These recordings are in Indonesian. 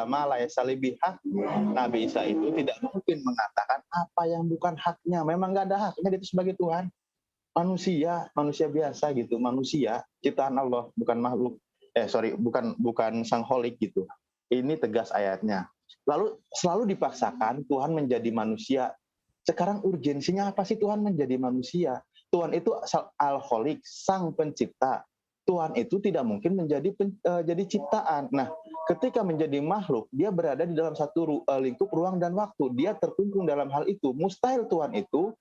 ma laisa bihaq. Nabi Isa itu tidak mungkin mengatakan apa yang bukan haknya. Memang nggak ada haknya itu sebagai Tuhan. Manusia biasa gitu, manusia ciptaan Allah, bukan makhluk. Bukan sang holik gitu. Ini tegas ayatnya. Lalu selalu dipaksakan Tuhan menjadi manusia. Sekarang urgensinya apa sih Tuhan menjadi manusia? Tuhan itu al-Khaliq, sang pencipta. Tuhan itu tidak mungkin jadi ciptaan. Nah, ketika menjadi makhluk, dia berada di dalam satu lingkup ruang dan waktu. Dia terkungkung dalam hal itu. Mustahil Tuhan itu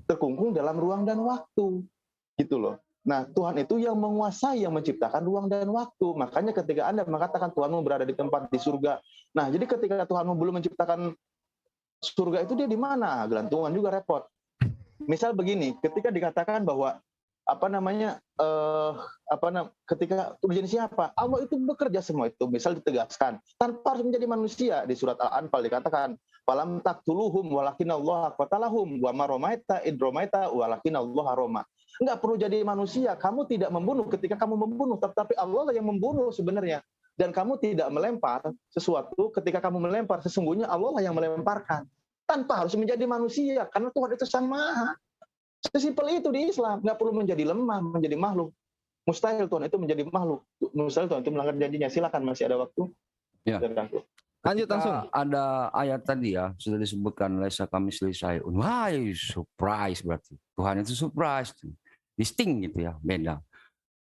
terkungkung dalam ruang dan waktu. Gitu loh. Nah, Tuhan itu yang menguasai, yang menciptakan ruang dan waktu. Makanya ketika Anda mengatakan Tuhanmu berada di tempat di surga. Nah, jadi ketika Tuhanmu belum menciptakan surga itu dia di mana? Gelantungan juga repot. Misal begini, ketika dikatakan bahwa ketika urgensi apa? Allah itu bekerja semua itu, misal ditegaskan tanpa harus menjadi manusia. Di surat Al-Anfal dikatakan falam taqtuluhum walakinallaha qatalahum wa ma ramaita id ramaita walakinallaha rama. Enggak perlu jadi manusia, kamu tidak membunuh ketika kamu membunuh, tetapi Allah yang membunuh sebenarnya. Dan kamu tidak melempar sesuatu ketika kamu melempar, sesungguhnya Allah yang melemparkan. Tanpa harus menjadi manusia, karena Tuhan itu sang maha. Sesimpel itu di Islam, nggak perlu menjadi lemah, menjadi makhluk. Mustahil Tuhan itu menjadi makhluk. Mustahil Tuhan itu melanggar janjinya. Silakan, masih ada waktu. Ya. Lanjut langsung. Ada ayat tadi ya, sudah disebutkan laisa kamitslihi syai'un. Wah, surprise berarti. Tuhan itu surprise. Distinct gitu ya, beda.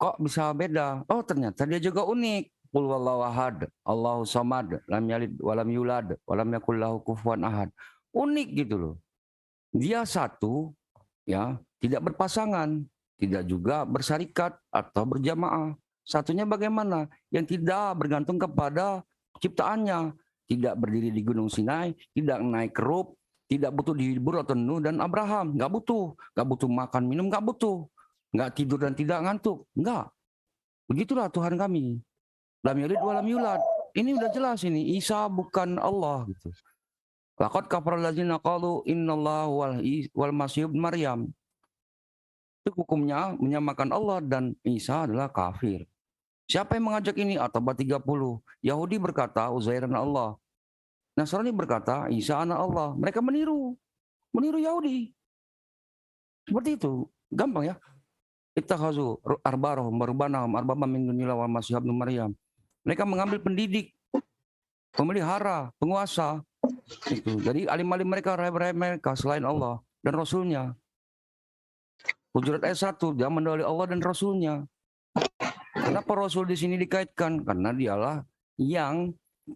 Kok bisa beda? Oh, ternyata dia juga unik. Qul huwallahu ahad, Allahu samad, lam yalid walam yulad, walam yakul lahu kufuwan ahad. Unik gitu loh. Dia satu, ya, tidak berpasangan, tidak juga bersarikat atau berjamaah. Satunya bagaimana? Yang tidak bergantung kepada ciptaannya, tidak berdiri di Gunung Sinai, tidak naik kerub, tidak butuh dihibur atau Nuh dan Abraham, nggak butuh makan minum, nggak butuh, nggak tidur dan tidak ngantuk, nggak. Begitulah Tuhan kami. Lam yalid walam yulad. Ini udah jelas ini, Isa bukan Allah gitu. Laqad kafaral ladzina qalu innallaha wal masih ibnu Maryam. Itu hukumnya menyamakan Allah dan Isa adalah kafir. Siapa yang mengajak ini? At-Taubah 30. Yahudi berkata Uzairan Allah. Nasrani berkata Isa anak Allah. Mereka meniru Yahudi. Seperti itu. Gampang ya. Ittakhazu arbarahum warbanahum arbabam min dunillah wal masih ibnu Maryam. Mereka mengambil pendidik, pemelihara, penguasa. Itu. Jadi alim-alim mereka, rahib-rahib mereka selain Allah dan Rasulnya. Hujurat ayat 1, dia mendahului Allah dan Rasulnya. Kenapa Rasul di sini dikaitkan? Karena dialah yang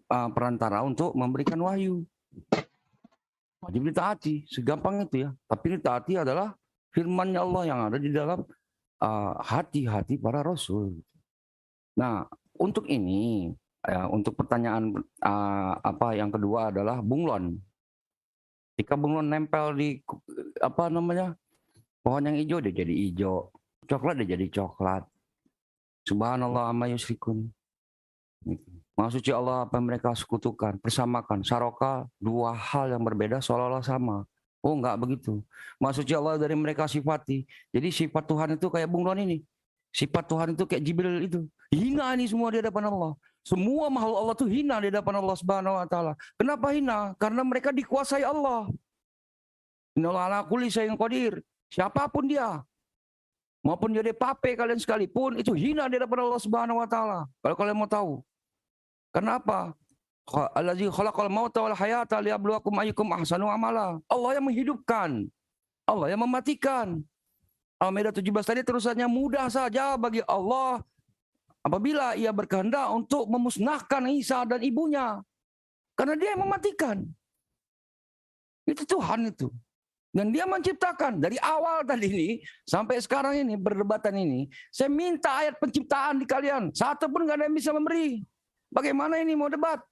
perantara untuk memberikan wahyu. Wajib ditaati, segampang itu ya. Tapi ditaati adalah firman-Nya Allah yang ada di dalam hati-hati para Rasul. Nah, untuk ini, untuk pertanyaan yang kedua adalah bunglon. Jika bunglon nempel di pohon yang hijau, dia jadi hijau. Coklat dia jadi coklat. Subhanallah amma yusyrikun. Maha suci Allah apa yang mereka sekutukan, persamakan. Saroka, dua hal yang berbeda seolah-olah sama. Oh, enggak begitu. Maha suci Allah dari mereka sifati. Jadi sifat Tuhan itu kayak bunglon ini. Sifat Tuhan itu kayak Jibril itu. Hina ini semua di hadapan Allah. Semua makhluk Allah itu hina di hadapan Allah Subhanahu wa taala. Kenapa hina? Karena mereka dikuasai Allah. Innallaha ala kulli syai'in qadir. Siapapun dia. Maupun jadi pape kalian sekalipun itu hina di hadapan Allah Subhanahu wa taala. Kalau kalian mau tahu. Kenapa? Allazi khalaqal mauta wal hayata liyabluwakum ayyukum ahsanu amala. Allah yang menghidupkan. Allah yang mematikan. Al-Maidah 17 tadi terusannya mudah saja bagi Allah apabila ia berkehendak untuk memusnahkan Isa dan ibunya. Karena dia yang mematikan. Itu Tuhan itu. Dan dia menciptakan. Dari awal tadi ini sampai sekarang ini perdebatan ini. Saya minta ayat penciptaan di kalian. Satu pun gak ada yang bisa memberi. Bagaimana ini mau debat?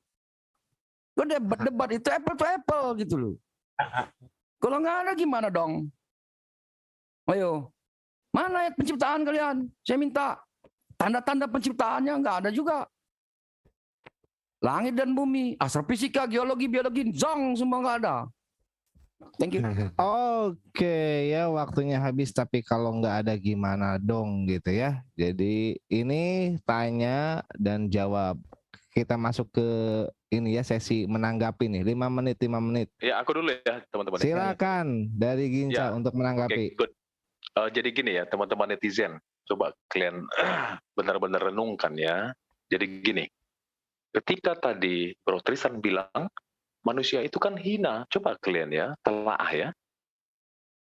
Kalau debat itu apple to apple gitu loh. Kalau nggak ada gimana dong? Ayo. Mana ayat penciptaan kalian? Saya minta. Tanda-tanda penciptaannya nggak ada juga. Langit dan bumi, astrofisika, geologi, biologi, zong semua nggak ada. Thank you. Oke, ya waktunya habis, tapi kalau nggak ada gimana dong gitu ya. Jadi ini tanya dan jawab. Kita masuk ke ini ya sesi menanggapi nih 5 menit 5 menit. Ya, aku dulu ya, teman-teman. Silakan dari Ginca Ya, untuk Oke, menanggapi. good. Jadi gini ya, teman-teman netizen, coba kalian benar-benar renungkan ya. Jadi gini, ketika tadi Bro Tristan bilang manusia itu kan hina, coba kalian ya telaah ya.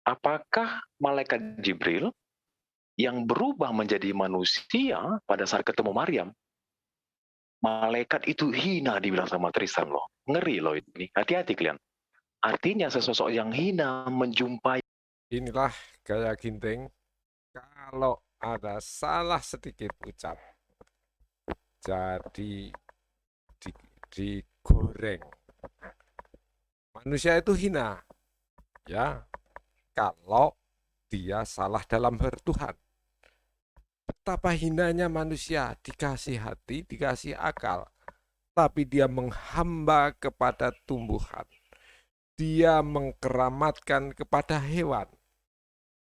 Apakah malaikat Jibril yang berubah menjadi manusia pada saat ketemu Maryam, malaikat itu hina dibilang sama Tristan loh. Ngeri loh ini. Hati-hati kalian. Artinya sesosok yang hina menjumpai. Inilah gaya Ginting. Kalau ada salah sedikit ucap, jadi digoreng. Manusia itu hina, ya, kalau dia salah dalam bertuhan. Betapa hinanya manusia, dikasih hati, dikasih akal, tapi dia menghamba kepada tumbuhan. Dia mengkeramatkan kepada hewan.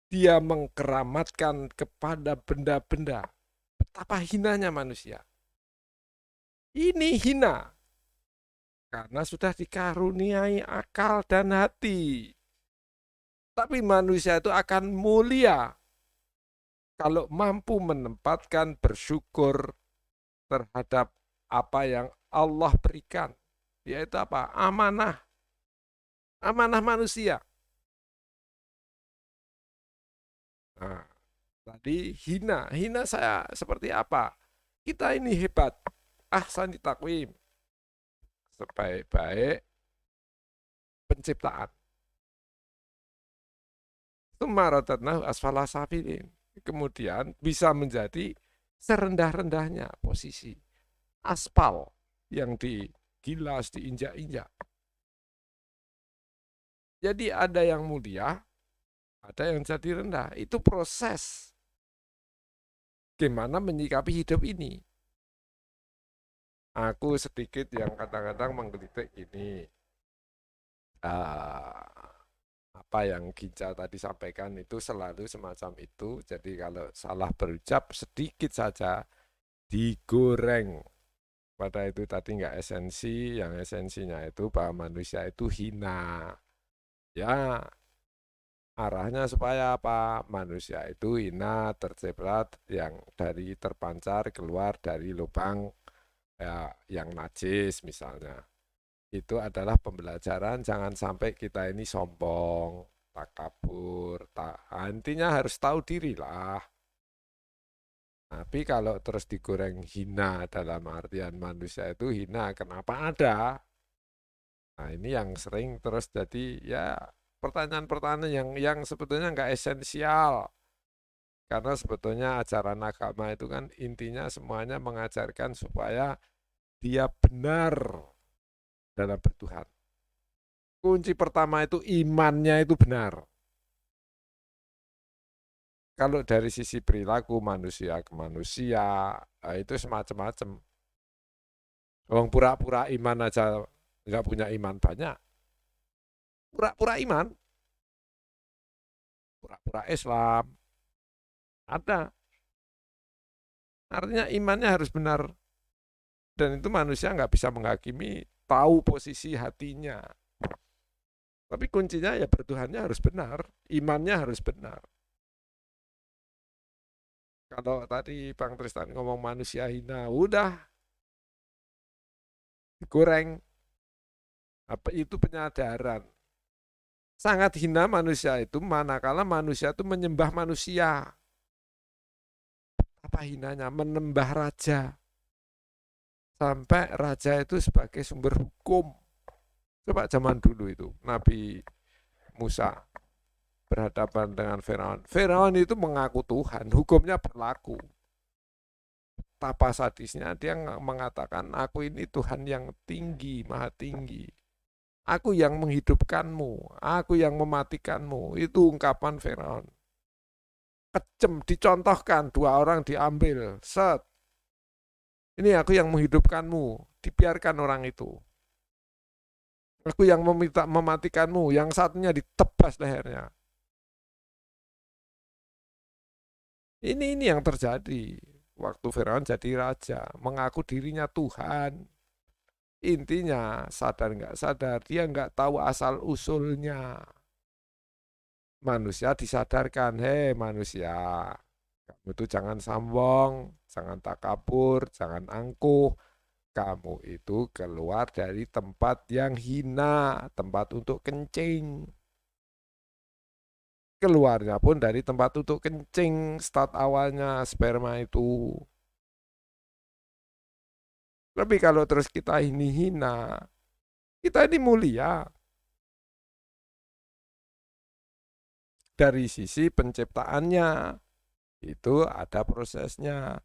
Dia mengkeramatkan kepada benda-benda. Betapa hinanya manusia. Ini hina. Karena sudah dikaruniai akal dan hati. Tapi manusia itu akan mulia kalau mampu menempatkan bersyukur terhadap apa yang Allah berikan. Yaitu apa? Amanah. Amanah manusia. Nah, tadi hina. Hina saya seperti apa? Kita ini hebat. Ahsani takwim. Sebaik-baik penciptaan. Tsumma asfala safilin. Kemudian bisa menjadi serendah-rendahnya posisi. Aspal yang digilas, diinjak-injak. Jadi ada yang mulia, ada yang jadi rendah. Itu proses gimana menyikapi hidup ini. Aku sedikit yang kadang-kadang menggelitik ini. Apa yang Ginca tadi sampaikan itu selalu semacam itu. Jadi kalau salah berucap sedikit saja digoreng. Pada itu tadi nggak esensi, yang esensinya itu bahwa manusia itu hina. Ya, arahnya supaya apa? Manusia itu hina, terciprat yang dari terpancar keluar dari lubang ya, yang najis misalnya. Itu adalah pembelajaran jangan sampai kita ini sombong, takabur, intinya harus tahu diri lah. Tapi kalau terus digoreng hina dalam artian manusia itu hina, kenapa ada? Nah ini yang sering terus jadi ya pertanyaan-pertanyaan yang sebetulnya nggak esensial. Karena sebetulnya ajaran agama itu kan intinya semuanya mengajarkan supaya dia benar dalam bertuhan. Kunci pertama itu imannya itu benar. Kalau dari sisi perilaku manusia ke manusia, itu semacam-macam. Orang pura-pura iman aja nggak punya iman banyak. Pura-pura iman, pura-pura Islam, ada. Artinya imannya harus benar. Dan itu manusia nggak bisa menghakimi, tahu posisi hatinya. Tapi kuncinya ya bertuhannya harus benar, imannya harus benar. Kalau tadi Bang Tristan ngomong manusia hina, udah digoreng. Apa itu penyadaran? Sangat hina manusia itu manakala manusia itu menyembah manusia. Apa hinanya? Menyembah raja. Sampai raja itu sebagai sumber hukum. Coba zaman dulu itu, Nabi Musa berhadapan dengan Firaun. Firaun itu mengaku Tuhan, hukumnya berlaku. Tapa sadisnya dia mengatakan, aku ini Tuhan yang tinggi, maha tinggi. Aku yang menghidupkanmu, aku yang mematikanmu. Itu ungkapan Firaun. Kejem, dicontohkan, 2 orang diambil, set. Ini aku yang menghidupkanmu, dibiarkan orang itu. Aku yang mematikanmu, yang satunya ditebas lehernya. Ini yang terjadi waktu Firaun jadi raja, mengaku dirinya Tuhan. Intinya sadar nggak sadar dia nggak tahu asal usulnya. Manusia disadarkan, hei manusia, kamu itu jangan sombong, jangan takabur, jangan angkuh. Kamu itu keluar dari tempat yang hina, tempat untuk kencing. Keluarnya pun dari tempat untuk kencing, start awalnya sperma itu. Tapi kalau terus kita ini hina, kita ini mulia. Dari sisi penciptaannya, itu ada prosesnya.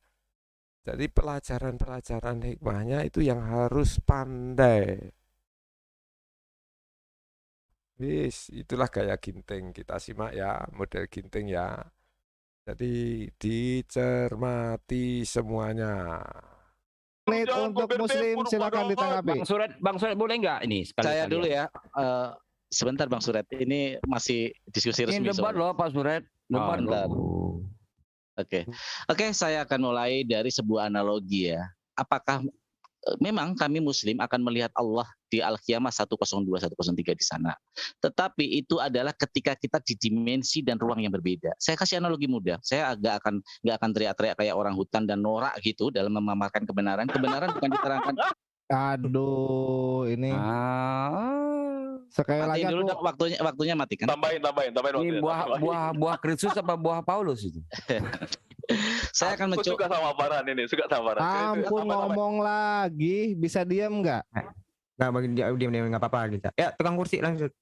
Jadi pelajaran-pelajaran hikmahnya itu yang harus pandai. Wis, itulah gaya ginting. Kita simak ya, model ginting ya. Jadi dicermati semuanya. Menit untuk Muslim, silakan ditanggapi. Bang Suret boleh nggak ini sekali? Saya dulu ya. Sebentar Bang Suret, ini masih diskusi resmi. Ini debat loh Pak Suret. Debat bentar. loh. Oke, saya akan mulai dari sebuah analogi ya. Apakah memang kami Muslim akan melihat Allah di Al-Qiyamah 102, 103 di sana. Tetapi itu adalah ketika kita di dimensi dan ruang yang berbeda. Saya kasih analogi mudah. Saya nggak akan teriak-teriak kayak orang hutan dan norak gitu dalam memaparkan kebenaran. Kebenaran bukan diterangkan. Aduh, ini sekali lagi Matiin dulu aku dong, waktunya matikan. Tambahin Ini waktunya. buah Kristus apa buah Paulus itu? Saya akan Aku suka sama Farhan ini, suka sama Farhan. ampun ngomong lagi, bisa diam nggak? Nggak, bagi dia nggak apa-apa gitu. Ya, tukang kursi lanjut.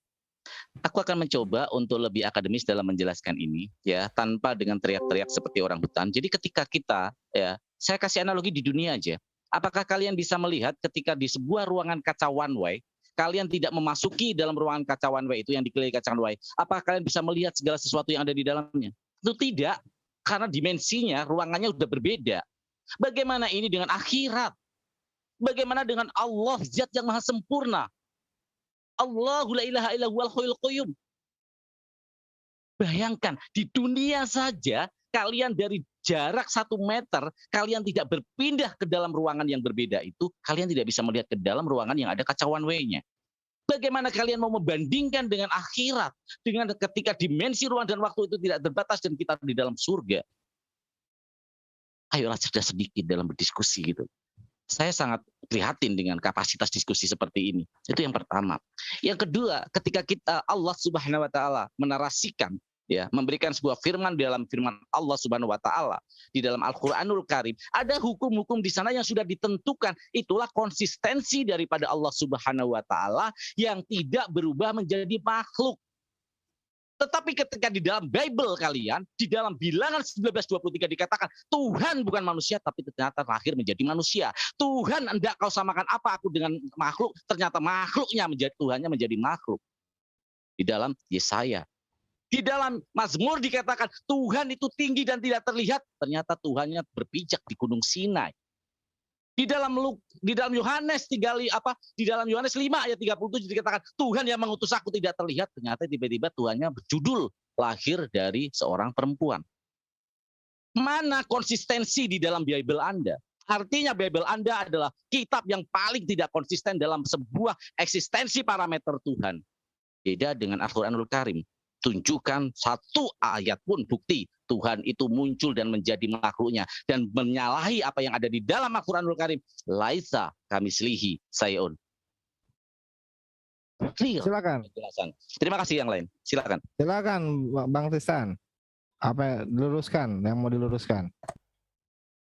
Aku akan mencoba untuk lebih akademis dalam menjelaskan ini ya, tanpa dengan teriak-teriak seperti orang hutan. Jadi ketika kita ya, saya kasih analogi di dunia aja. Apakah kalian bisa melihat ketika di sebuah ruangan kaca one way, kalian tidak memasuki dalam ruangan kaca one way itu yang dikelilingi kaca one way, apakah kalian bisa melihat segala sesuatu yang ada di dalamnya? Itu tidak, karena dimensinya, ruangannya sudah berbeda. Bagaimana ini dengan akhirat? Bagaimana dengan Allah, zat yang maha sempurna? Allahu la ilaha illa huwal hayyul qayyum. Bayangkan, di dunia saja kalian dari jarak 1 meter, kalian tidak berpindah ke dalam ruangan yang berbeda itu, kalian tidak bisa melihat ke dalam ruangan yang ada kaca one way-nya. Bagaimana kalian mau membandingkan dengan akhirat, dengan ketika dimensi ruang dan waktu itu tidak terbatas dan kita di dalam surga? Ayolah cerdas sedikit dalam berdiskusi gitu. Saya sangat prihatin dengan kapasitas diskusi seperti ini. Itu yang pertama. Yang kedua, ketika kita Allah Subhanahu wa taala menarasikan ya, memberikan sebuah firman dalam firman Allah Subhanahu wa taala di dalam Al-Qur'anul Karim, ada hukum-hukum di sana yang sudah ditentukan. Itulah konsistensi daripada Allah Subhanahu wa taala yang tidak berubah menjadi makhluk. Tetapi ketika di dalam Bible kalian, di dalam Bilangan 19:23 dikatakan Tuhan bukan manusia tapi ternyata lahir menjadi manusia. Tuhan hendak kau samakan apa aku dengan makhluk, ternyata makhluknya menjadi Tuhannya menjadi makhluk. Di dalam Yesaya, di dalam Mazmur dikatakan Tuhan itu tinggi dan tidak terlihat, ternyata Tuhannya berpijak di Gunung Sinai. Di dalam Yohanes di dalam Yohanes 5 ayat 37 dikatakan Tuhan yang mengutus aku tidak terlihat, ternyata tiba-tiba Tuhannya berjudul lahir dari seorang perempuan. Mana konsistensi di dalam Bible Anda? Artinya Bible Anda adalah kitab yang paling tidak konsisten dalam sebuah eksistensi parameter Tuhan. Beda dengan Al-Qur'anul Karim. Tunjukkan satu ayat pun bukti Tuhan itu muncul dan menjadi makhluknya dan menyalahi apa yang ada di dalam Al-Qur'anul Karim. Laisa kamislihi sayun. Silakan. Penjelasan. Terima kasih yang lain. Silakan. Silakan Bang Tristan. Apa diluruskan yang mau diluruskan?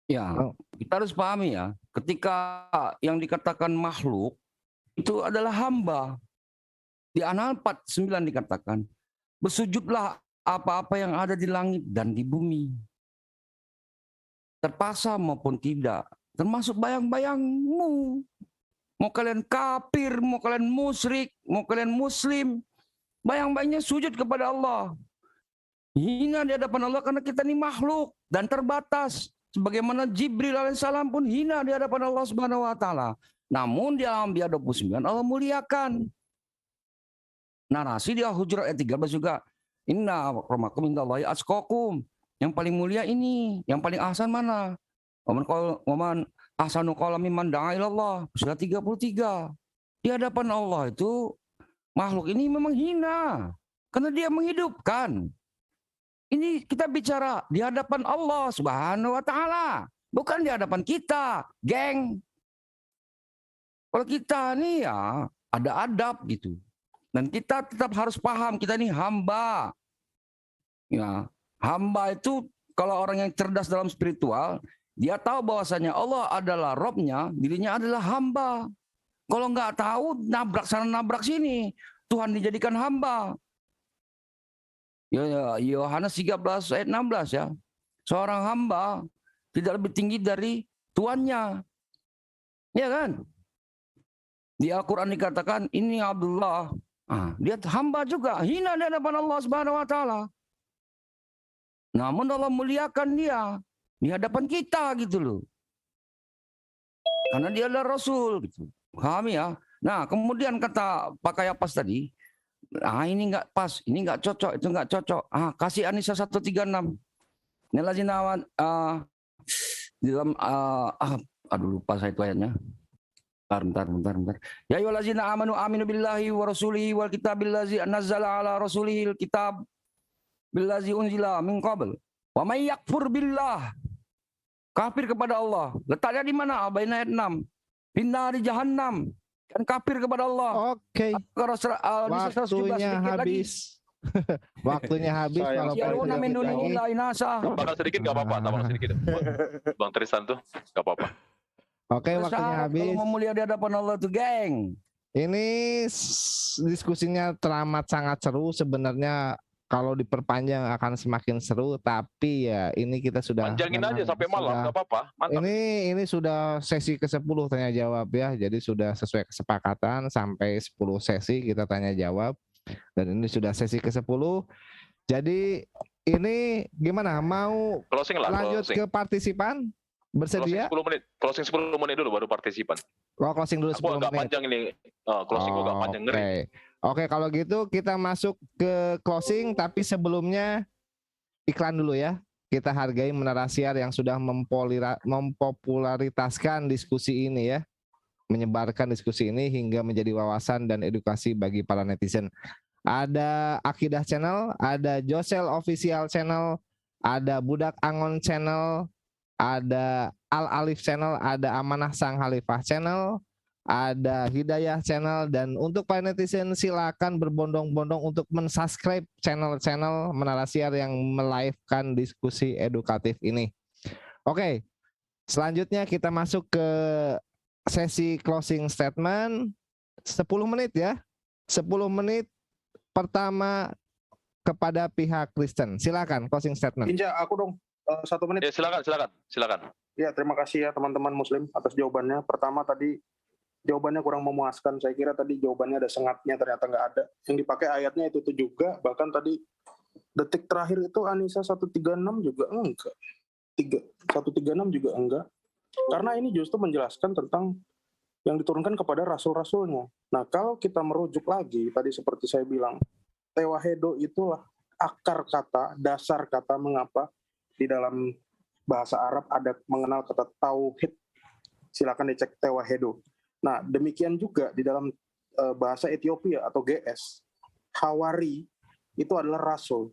Ya, kita harus pahami ya, ketika yang dikatakan makhluk itu adalah hamba. Di An-Nahl 4:9 dikatakan, bersujudlah apa-apa yang ada di langit dan di bumi. Terpaksa maupun tidak, termasuk bayang-bayangmu. Mau kalian kafir, mau kalian musyrik, mau kalian muslim, bayang-bayangnya sujud kepada Allah. Hina di hadapan Allah karena kita ini makhluk dan terbatas. Sebagaimana Jibril alaihissalam pun hina di hadapan Allah Subhanahu wa taala. Namun di Al-Anbiya 29 Allah muliakan. Narasi di Al-Hujurat ayat 13 juga, inna akramakum indallahi atqakum. Yang paling mulia ini, yang paling ahsan mana? Waman Ahsanu qawlan mimman da'a ilallah. Surat 33. Di hadapan Allah itu makhluk ini memang hina karena dia menghidupkan. Ini kita bicara di hadapan Allah Subhanahu wa taala, bukan di hadapan kita, geng. Kalau kita nih ya ada adab gitu. Dan kita tetap harus paham kita ini hamba. Ya, hamba itu kalau orang yang cerdas dalam spiritual, dia tahu bahwasanya Allah adalah Robnya, dirinya adalah hamba. Kalau nggak tahu, nabrak sana nabrak sini. Tuhan dijadikan hamba. Ya, Yohanes 13 ayat 16 ya. Seorang hamba tidak lebih tinggi dari tuannya. Ya kan? Di Al-Quran dikatakan, ini Abdullah. Dia hamba juga, hina di hadapan Allah Subhanahu wa taala. Namun Allah muliakan dia di hadapan kita gitu loh. Karena dia adalah Rasul gitu. Paham ya? Nah, kemudian kata Pak Kayapas tadi, ini enggak pas, ini enggak cocok, itu enggak cocok. Kasih An-Nisa 136. Ini lazina dalam aduh lupa saya itu ayatnya. Bentar. Ya ayyuhallazina aminu billahi wa rasulihi wal kitabil ladzi nazzala ala rasulihil kitab billazi unzila min qabl. Wa may yakfur billah. Kafir kepada Allah. Letaknya di mana? Baina ayat 6. Finnari jahannam. Kan kafir kepada Allah. Oke. Waktunya habis. Waktunya habis. Kalau Yaruna min dunillahi nasa. Tambahkan sedikit nggak apa-apa, tambahkan sedikit. Bang Tristan tuh nggak apa-apa. Oke, waktunya habis. Kalau mau mulia di hadapan Allah tuh, geng. Ini diskusinya teramat sangat seru. Sebenarnya kalau diperpanjang akan semakin seru, tapi ya ini kita sudah panjangin aja sampai malam, nggak apa-apa. Mantap. Ini sudah sesi ke-10 tanya jawab ya. Jadi sudah sesuai kesepakatan sampai 10 sesi kita tanya jawab. Dan ini sudah sesi ke-10. Jadi ini gimana? Mau lanjut ke partisipan? Bersedia? Closing 10 menit dulu baru partisipan. Closing dulu 10 menit. Agak panjang ini. Closing agak panjang ngeri. Oke, kalau gitu kita masuk ke closing, tapi sebelumnya iklan dulu ya. Kita hargai Menara Siar yang sudah mempopularitaskan diskusi ini ya. Menyebarkan diskusi ini hingga menjadi wawasan dan edukasi bagi para netizen. Ada Akidah Channel, ada Josel Official Channel, ada Budak Angon Channel, ada Al Alif Channel, ada Amanah Sang Khalifah Channel, ada Hidayah Channel, dan untuk para netizen silakan berbondong-bondong untuk mensubscribe channel-channel Menara Siar yang melivekan diskusi edukatif ini. Oke, selanjutnya kita masuk ke sesi closing statement 10 menit ya. 10 menit pertama kepada pihak Kristen. Silakan closing statement. Inja, aku dong 1 menit. Ya, silakan. Ya, terima kasih ya teman-teman Muslim atas jawabannya. Pertama tadi jawabannya kurang memuaskan. Saya kira tadi jawabannya ada sengatnya, ternyata nggak ada. Yang dipakai ayatnya itu juga. Bahkan tadi detik terakhir itu An-Nisa 136 juga enggak. 136 juga enggak. Karena ini justru menjelaskan tentang yang diturunkan kepada rasul-rasulnya. Nah, kalau kita merujuk lagi, tadi seperti saya bilang, Tewahedo itulah akar kata, dasar kata mengapa di dalam bahasa Arab ada mengenal kata tauhid. Silakan dicek Tewahedo. Nah, demikian juga di dalam bahasa Ethiopia atau GS, Hawari itu adalah rasul.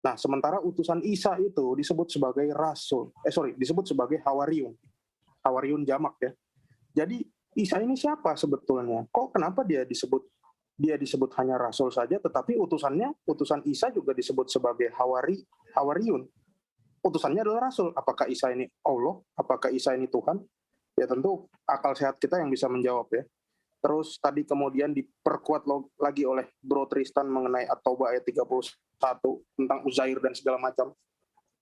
Nah, sementara utusan Isa itu disebut sebagai rasul. Disebut sebagai Hawariun. Hawariun jamak ya. Jadi Isa ini siapa sebetulnya? Kenapa dia disebut hanya rasul saja, tetapi utusan Isa juga disebut sebagai Hawariun. Utusannya adalah rasul. Apakah Isa ini Allah? Apakah Isa ini Tuhan? Ya tentu akal sehat kita yang bisa menjawab ya. Terus tadi kemudian diperkuat lagi oleh Bro Tristan mengenai At-Taubah ayat 31 tentang Uzair dan segala macam.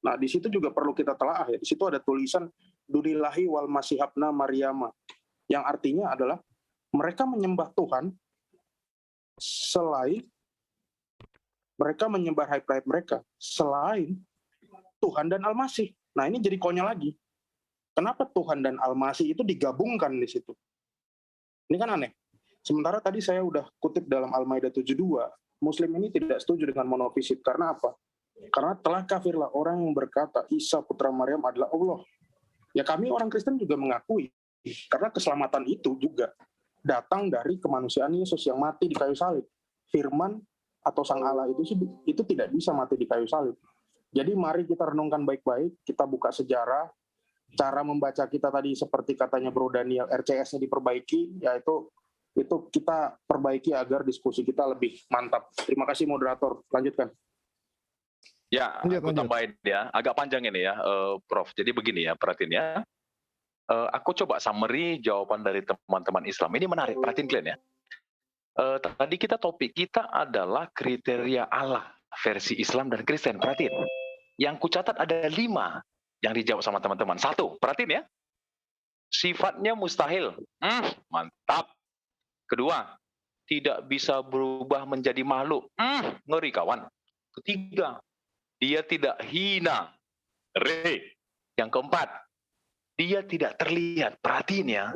Nah, di situ juga perlu kita telaah ya. Di situ ada tulisan Dunillahi wal Masihabna Maryama, yang artinya adalah mereka menyembah Tuhan selain mereka menyembah hype mereka selain Tuhan dan Al-Masih. Nah, ini jadi konyol lagi. Kenapa Tuhan dan Al-Masih itu digabungkan di situ? Ini kan aneh. Sementara tadi saya udah kutip dalam Al-Maidah 72, Muslim ini tidak setuju dengan monofisik. Karena apa? Karena telah kafirlah orang yang berkata Isa putra Maryam adalah Allah. Ya kami orang Kristen juga mengakui, karena keselamatan itu juga datang dari kemanusiaan Yesus yang mati di kayu salib. Firman atau Sang Allah itu tidak bisa mati di kayu salib. Jadi mari kita renungkan baik-baik, kita buka sejarah, cara membaca kita tadi seperti katanya Bro Daniel, RCS-nya diperbaiki, yaitu kita perbaiki agar diskusi kita lebih mantap. Terima kasih moderator, lanjutkan. Ya, aku tambahin ya, agak panjang ini ya, Prof. Jadi begini ya, perhatiin ya. Aku coba summary jawaban dari teman-teman Islam. Ini menarik, perhatiin kalian ya. Tadi topik kita adalah kriteria Allah versi Islam dan Kristen. Perhatiin. Yang kucatat ada 5 yang dijawab sama teman-teman. 1, perhatiin ya. Sifatnya mustahil. Mantap. Kedua, tidak bisa berubah menjadi makhluk. Ngeri kawan. Ketiga, dia tidak hina. Yang keempat, dia tidak terlihat. Perhatiin ya.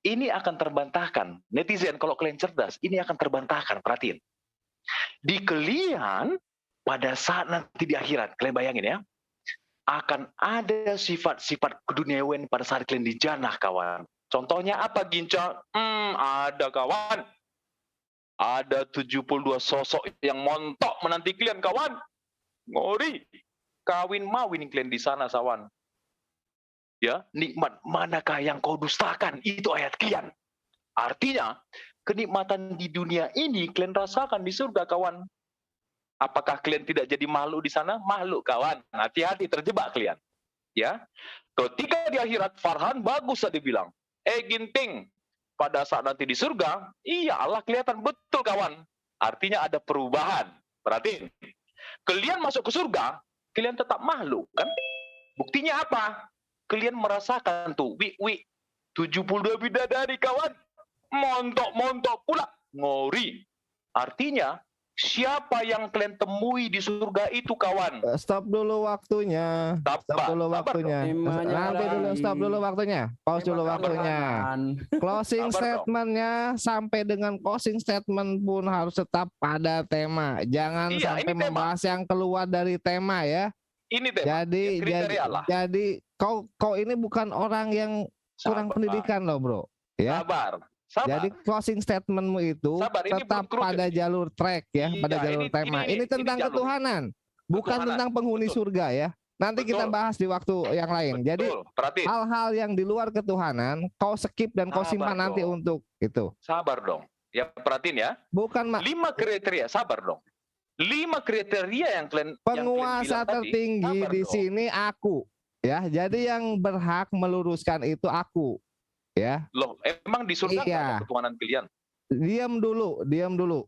Ini akan terbantahkan. Netizen, kalau kalian cerdas, ini akan terbantahkan. Perhatiin. Di kalian, pada saat nanti di akhirat, kalian bayangin ya, akan ada sifat-sifat keduniawian pada saat kalian di jannah, kawan. Contohnya apa, Ginca? Ada kawan. Ada 72 sosok yang montok menanti kalian, kawan. Ngori. Kawin mawin kalian di sana, sawan. Ya, nikmat manakah yang kau dustakan? Itu ayat kalian. Artinya, kenikmatan di dunia ini kalian rasakan di surga, kawan. Apakah kalian tidak jadi makhluk di sana? Makhluk, kawan. Hati-hati, terjebak kalian. Ya, ketika di akhirat, Farhan bagus tadi bilang. Ginting, pada saat nanti di surga, iya Allah kelihatan betul, kawan. Artinya ada perubahan. Berarti, kalian masuk ke surga, kalian tetap makhluk, kan? Buktinya apa? Kalian merasakan tuh, 72 bidadari, kawan. Montok-montok pula. Ngori. Artinya, siapa yang kalian temui di surga itu, kawan? Stop dulu waktunya. Stop dulu waktunya. Nanti dulu, stop dulu waktunya. Pause dulu waktunya. Closing statement-nya sampai dengan closing statement pun harus tetap pada tema. Jangan sampai membahas yang keluar dari tema ya. Ini tema. Jadi kau ini bukan orang yang kurang pendidikan loh, Bro. Ya. Sabar. Jadi closing statementmu itu tetap pada jalur track ya, pada jalur tema. Ini tentang ketuhanan, bukan tentang penghuni surga ya. Nanti kita bahas di waktu yang lain. Jadi hal-hal yang di luar ketuhanan kau skip dan kau simpan nanti untuk itu. Sabar dong. Ya, perhatiin ya. Bukan 5 kriteria, sabar dong. 5 kriteria yang kalian penguasa tertinggi di sini aku ya. Jadi yang berhak meluruskan itu aku. Ya. Loh, emang di surga ada ketuhanan pilihan? Diam dulu.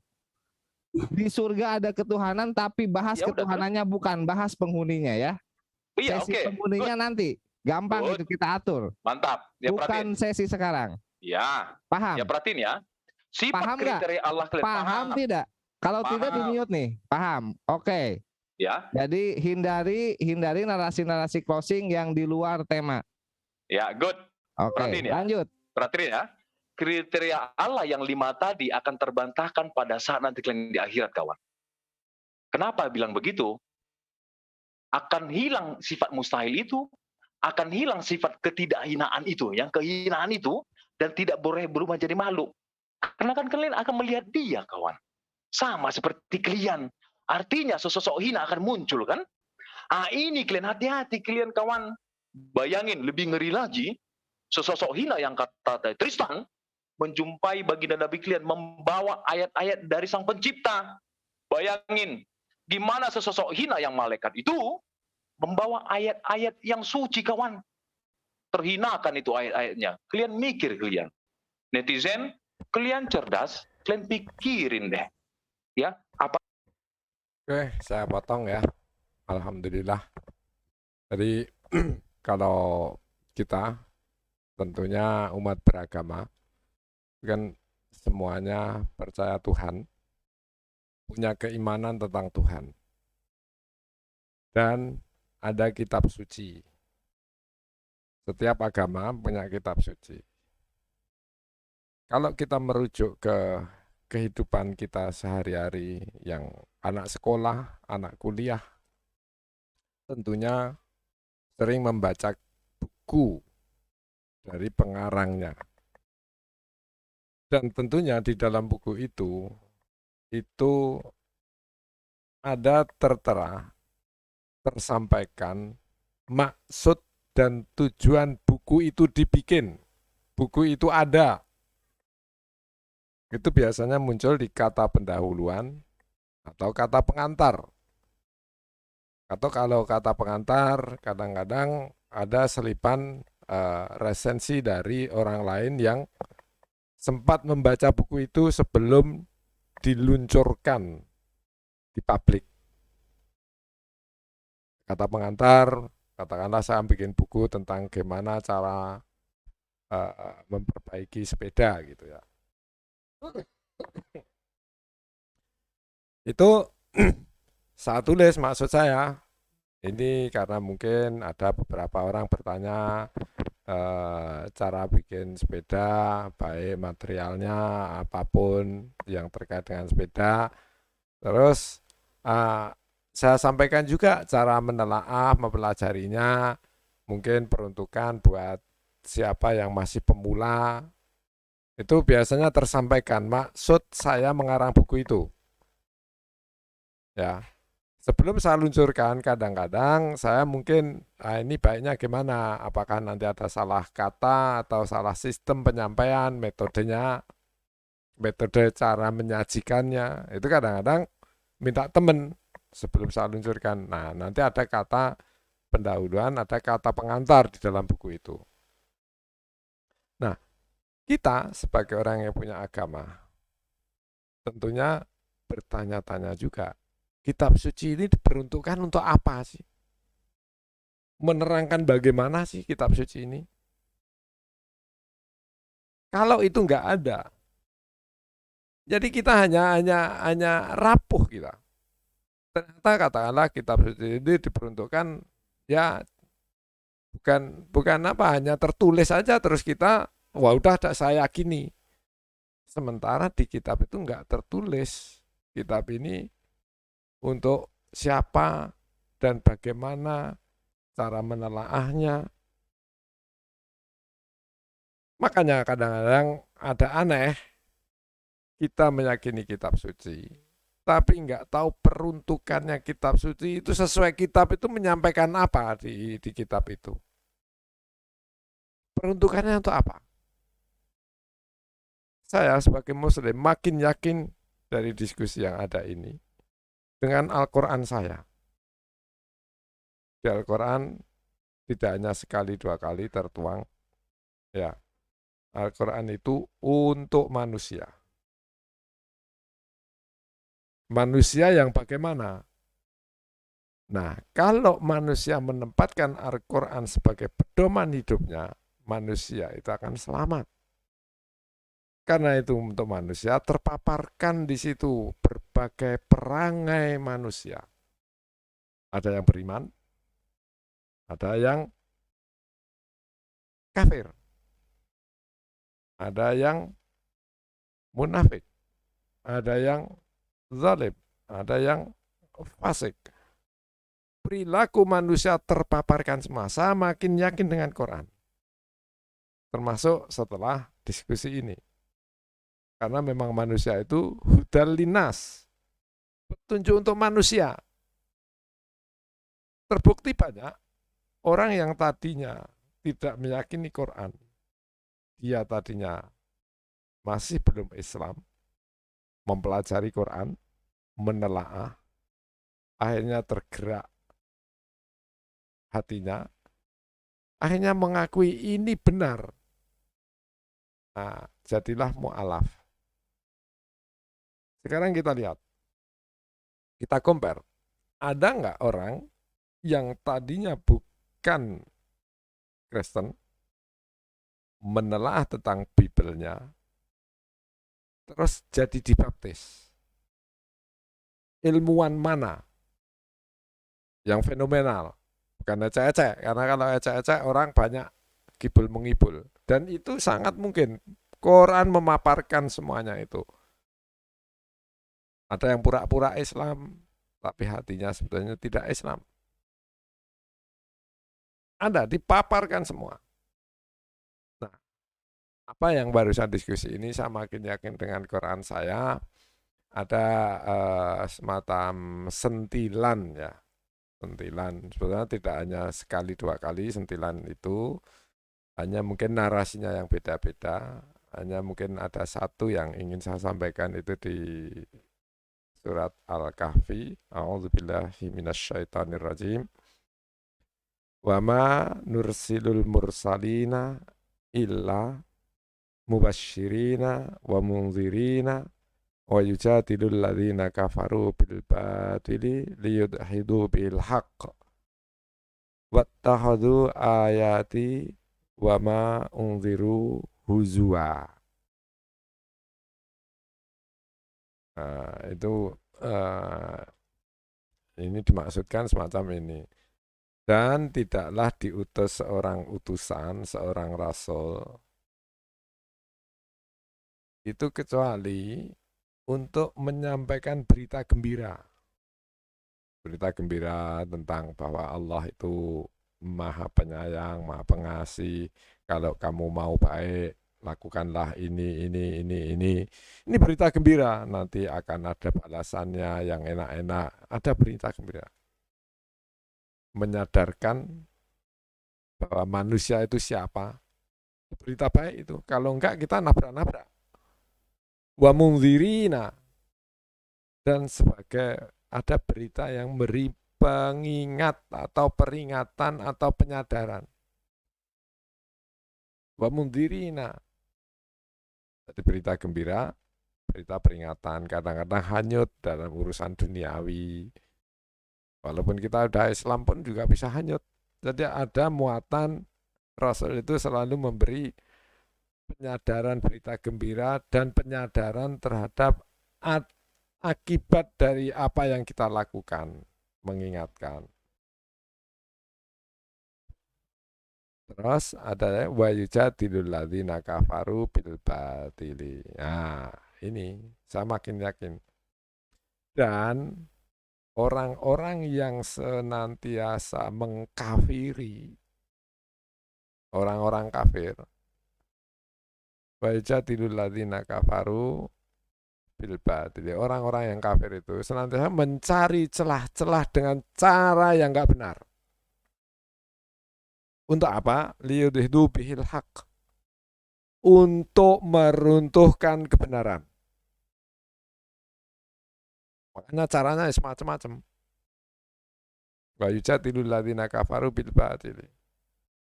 Di surga ada ketuhanan, tapi bahas ketuhanannya bukan bahas penghuninya ya. Iya, sesi penghuninya nanti gampang itu kita atur. Mantap. Ya, bukan sesi sekarang. Ya. Paham? Ya, perhatiin ya. Sifat paham kriteria gak? Allah kalian paham tidak? Kalau tidak di mute nih. Paham? Oke. Ya. Jadi hindari narasi-narasi closing yang di luar tema. Ya, good. Oke, lanjut. Perhatiin ya, kriteria Allah yang 5 tadi akan terbantahkan pada saat nanti kalian di akhirat, kawan. Kenapa bilang begitu? Akan hilang sifat mustahil itu, akan hilang sifat ketidakhinaan itu, yang kehinaan itu, dan tidak boleh berubah jadi makhluk. Karena kan kalian akan melihat dia, kawan. Sama seperti kalian. Artinya sosok hina akan muncul, kan? Ini kalian hati-hati, kalian kawan. Bayangin, lebih ngeri lagi, sosok hina yang kata Tristan menjumpai baginda Nabi kalian membawa ayat-ayat dari Sang Pencipta. Bayangin, gimana sosok hina yang malaikat itu membawa ayat-ayat yang suci, kawan. Terhinakan itu ayat-ayatnya. Kalian mikir, kalian. Netizen, kalian cerdas, kalian pikirin deh. Ya, apa? Oke, saya potong ya. Alhamdulillah. Jadi, kalau kita tentunya umat beragama kan semuanya percaya Tuhan, punya keimanan tentang Tuhan, dan ada kitab suci. Setiap agama punya kitab suci. Kalau kita merujuk ke kehidupan kita sehari-hari, yang anak sekolah, anak kuliah, tentunya sering membaca buku dari pengarangnya. Dan tentunya di dalam buku itu ada tertera, tersampaikan maksud dan tujuan buku itu dibikin. Buku itu ada. Itu biasanya muncul di kata pendahuluan atau kata pengantar. Atau kalau kata pengantar, kadang-kadang ada selipan resensi dari orang lain yang sempat membaca buku itu sebelum diluncurkan di publik. Kata pengantar, katakanlah saya bikin buku tentang gimana cara memperbaiki sepeda gitu ya. Itu saya tulis, maksud saya ini karena mungkin ada beberapa orang bertanya cara bikin sepeda, baik materialnya apapun yang terkait dengan sepeda. Terus saya sampaikan juga cara menelaah, mempelajarinya, mungkin peruntukan buat siapa yang masih pemula. Itu biasanya tersampaikan maksud saya mengarang buku itu. Ya. Sebelum saya luncurkan, kadang-kadang saya mungkin ini baiknya gimana, apakah nanti ada salah kata atau salah sistem penyampaian, metodenya, metode cara menyajikannya, itu kadang-kadang minta temen sebelum saya luncurkan. Nah, nanti ada kata pendahuluan, ada kata pengantar di dalam buku itu. Nah, kita sebagai orang yang punya agama, tentunya bertanya-tanya juga, kitab suci ini diperuntukkan untuk apa sih? Menerangkan bagaimana sih kitab suci ini? Kalau itu nggak ada, jadi kita hanya rapuh kita. Ternyata katakanlah kitab suci ini diperuntukkan ya bukan apa, hanya tertulis saja terus kita wah udah saya yakini. Sementara di kitab itu nggak tertulis kitab ini untuk siapa dan bagaimana cara menelaahnya. Makanya kadang-kadang ada aneh, kita meyakini kitab suci, tapi nggak tahu peruntukannya kitab suci itu sesuai kitab itu menyampaikan apa di kitab itu. Peruntukannya untuk apa? Saya sebagai muslim makin yakin dari diskusi yang ada ini dengan Al-Quran saya. Di Al-Quran tidak hanya sekali dua kali tertuang, ya, Al-Quran itu untuk manusia. Manusia yang bagaimana? Nah, kalau manusia menempatkan Al-Quran sebagai pedoman hidupnya, manusia itu akan selamat. Karena itu untuk manusia terpaparkan di situ berbagai perangai manusia. Ada yang beriman, ada yang kafir, ada yang munafik, ada yang zalim, ada yang fasik. Perilaku manusia terpaparkan semua. Saya makin yakin dengan Quran. Termasuk setelah diskusi ini. Karena memang manusia itu hudal linas. Petunjuk untuk manusia. Terbukti banyak orang yang tadinya tidak meyakini Quran. Dia tadinya masih belum Islam. Mempelajari Quran. Menelaah. Akhirnya tergerak hatinya. Akhirnya mengakui ini benar. Nah, jadilah mu'alaf. Sekarang kita lihat, kita compare. Ada nggak orang yang tadinya bukan Kristen, menelaah tentang Bibelnya, terus jadi dibaptis? Ilmuwan mana yang fenomenal? Bukan ecek-ecek, karena kalau ecek-ecek orang banyak kibul mengibul. Dan itu sangat mungkin. Quran memaparkan semuanya itu. Ada yang pura-pura Islam, tapi hatinya sebetulnya tidak Islam. Ada, dipaparkan semua. Nah, apa yang barusan diskusi ini saya makin yakin dengan Quran saya ada semacam sentilan ya. Sentilan sebenarnya tidak hanya sekali dua kali, sentilan itu hanya mungkin narasinya yang beda-beda, hanya mungkin ada satu yang ingin saya sampaikan itu di surat Al-Kahfi. A'udzubillahi minasyaitonirrajim. Wa ma nursilul mursalina illa mubasyirina wa munzirina wa yujadilul ladzina kafaru bil batili liyudhidu bil haqq wattakhadhu ayati wa ma unziru huzwa. Nah, itu ini dimaksudkan semacam ini. Dan tidaklah diutus seorang utusan, seorang rasul itu kecuali untuk menyampaikan berita gembira. Berita gembira tentang bahwa Allah itu Maha Penyayang, Maha Pengasih. Kalau kamu mau baik, lakukanlah ini. Ini berita gembira, nanti akan ada balasannya yang enak-enak. Ada berita gembira. Menyadarkan bahwa manusia itu siapa. Berita baik itu. Kalau enggak kita nabrak-nabrak. Wa munzirina. Dan sebagai ada berita yang beri pengingat atau peringatan atau penyadaran. Wa munzirina. Jadi berita gembira, berita peringatan, kadang-kadang hanyut dalam urusan duniawi. Walaupun kita udah Islam pun juga bisa hanyut. Jadi ada muatan Rasul itu selalu memberi penyadaran berita gembira dan penyadaran terhadap akibat dari apa yang kita lakukan, mengingatkan. Terus ada wa yujadilul ladzina kafaru bil batili. Nah, ini saya makin yakin. Dan orang-orang yang senantiasa mengkafiri orang-orang kafir, wa yujadilul ladzina kafaru bil batili. Orang-orang yang kafir itu senantiasa mencari celah-celah dengan cara yang enggak benar. Untuk apa? Liyudhidu bihil haq. Untuk meruntuhkan kebenaran. Makanya caranya semacam-macam. Wa yujadilul ladzina kafaru bil batili.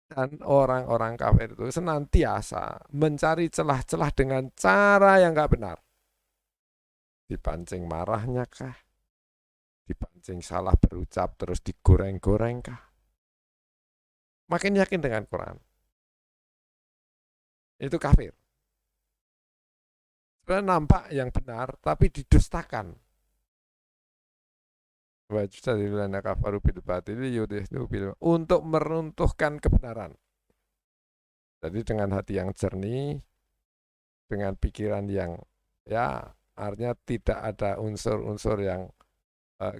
Dan orang-orang kafir itu senantiasa mencari celah-celah dengan cara yang enggak benar. Dipancing marahnya kah? Dipancing salah berucap terus digoreng-goreng kah? Makin yakin dengan Quran. Itu kafir. Sebenarnya nampak yang benar, tapi didustakan. Untuk meruntuhkan kebenaran. Jadi dengan hati yang jernih, dengan pikiran yang ya artinya tidak ada unsur-unsur yang